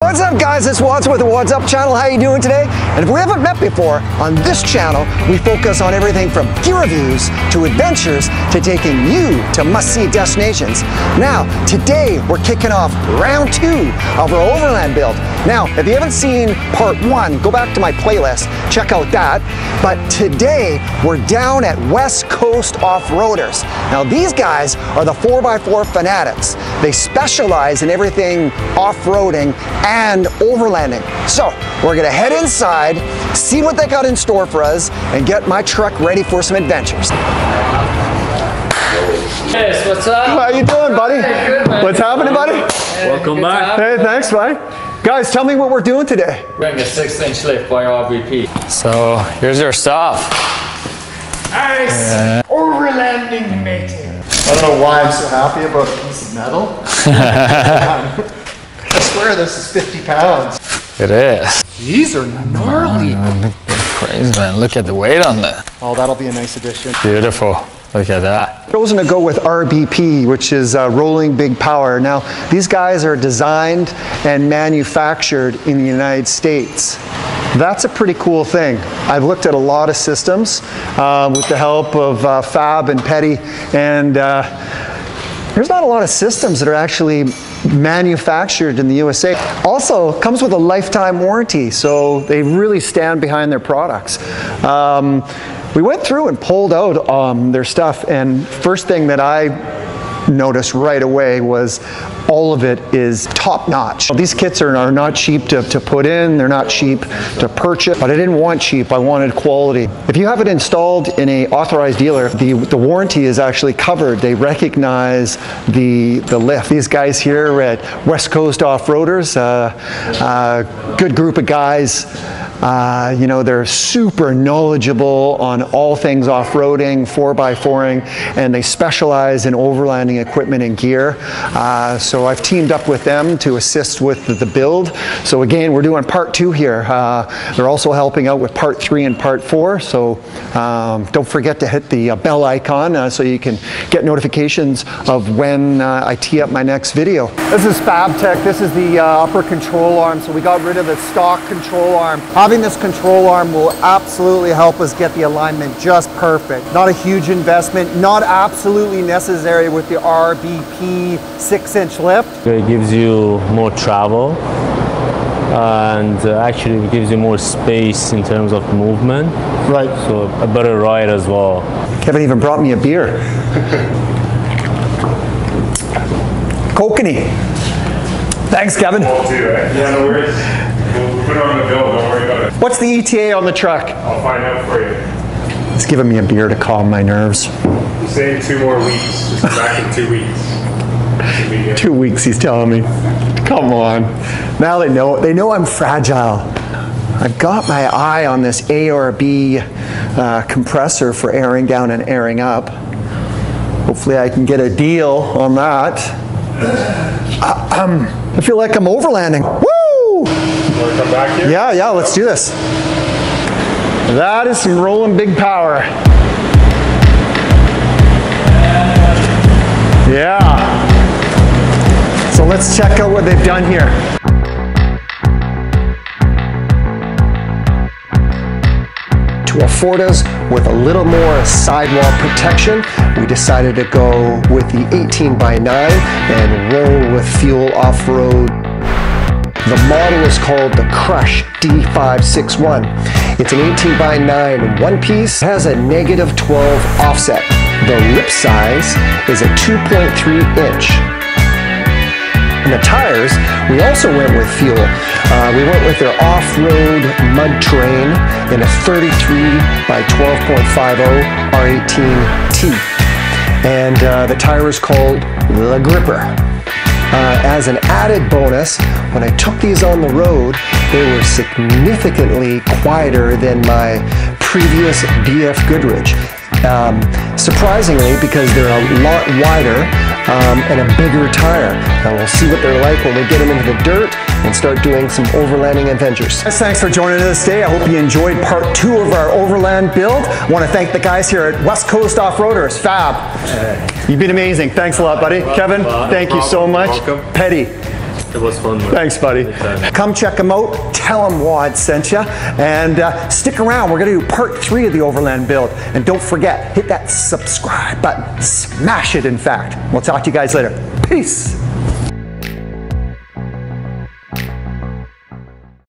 What's up, guys? It's Wadz with the Wadz Up channel. How you doing today? And if we haven't met before, on this channel we focus on everything from gear reviews to adventures to taking you to must-see destinations. Now, today we're kicking off round 2 of our Overland build. Now, if you haven't seen part 1, go back to my playlist, check out that. But today we're down at West Coast Off-Roaders. Now, these guys are the 4x4 fanatics. They specialize in everything off-roading and overlanding. So we're gonna head inside, see what they got in store for us, and get my truck ready for some adventures. Yes, what's up? How you doing, buddy? Good, man. What's happening, buddy? Welcome back. Hey, thanks, buddy. Guys, tell me what we're doing today. We're doing a 6-inch lift by RBP. So here's your stuff. Nice! Overlanding native. I don't know why I'm so happy about a piece of metal. I swear this is 50 pounds. It is. These are gnarly. Crazy, man. Look at the weight on that. Oh, that'll be a nice addition. Beautiful. Look at that. Chosen to go with RBP, which is Rolling Big Power. Now, these guys are designed and manufactured in the United States. That's a pretty cool thing. I've looked at a lot of systems with the help of Fab and Petty, and there's not a lot of systems that are actually manufactured in the USA. Also, comes with a lifetime warranty, so they really stand behind their products. We went through and pulled out their stuff, and first thing that I noticed right away was all of it is top notch. These kits are not cheap to put in, they're not cheap to purchase, but I didn't want cheap, I wanted quality. If you have it installed in a authorized dealer, the warranty is actually covered. They recognize the lift. These guys here at West Coast Off-Roaders, good group of guys. You know, they're super knowledgeable on all things off-roading, 4x4ing, and they specialize in overlanding equipment and gear. So I've teamed up with them to assist with the build. So again, we're doing part 2 here. They're also helping out with part 3 and part 4. So don't forget to hit the bell icon so you can get notifications of when I tee up my next video. This is FabTech. This is the upper control arm. So we got rid of the stock control arm. Having this control arm will absolutely help us get the alignment just perfect. Not a huge investment, not absolutely necessary with the RBP 6-inch lift. It gives you more travel and actually it gives you more space in terms of movement. Right. So a better ride as well. Kevin even brought me a beer. Kokanee. Thanks, Kevin. Yeah, no worries. We'll put it on the bill, don't worry about it. What's the ETA on the truck? I'll find out for you. He's giving me a beer to calm my nerves. Say 2 more weeks. Just back in 2 weeks. Should be good. 2 weeks, he's telling me. Come on. Now they know I'm fragile. I've got my eye on this ARB compressor for airing down and airing up. Hopefully I can get a deal on that. I feel like I'm overlanding. Woo! Want to come back here? Yeah, let's do this. That is some rolling big power. Yeah. So let's check out what they've done here. To afford us with a little more sidewall protection, we decided to go with the 18x9 and roll with fuel off-road. The model is called the Crush D561. It's an 18x9 one piece, has a -12 offset. The lip size is a 2.3 inch. And the tires, we also went with fuel. We went with their off-road mud terrain in a 33x12.50 R18T. And the tire is called the Gripper. As an added bonus, when I took these on the road, they were significantly quieter than my previous BF Goodrich. Surprisingly, because they're a lot wider and a bigger tire. And we'll see what they're like when we get them into the dirt and start doing some overlanding adventures. Thanks for joining us today. I hope you enjoyed part 2 of our Overland build. I want to thank the guys here at West Coast Off-Roaders, Fab. You've been amazing. Thanks a lot, buddy. Kevin, thank you so much. Welcome. Petty, It was fun. Man. Thanks, buddy. Come check them out. Tell them Wadz sent you. And stick around. We're going to do part 3 of the Overland build. And don't forget, hit that subscribe button. Smash it, in fact. We'll talk to you guys later. Peace.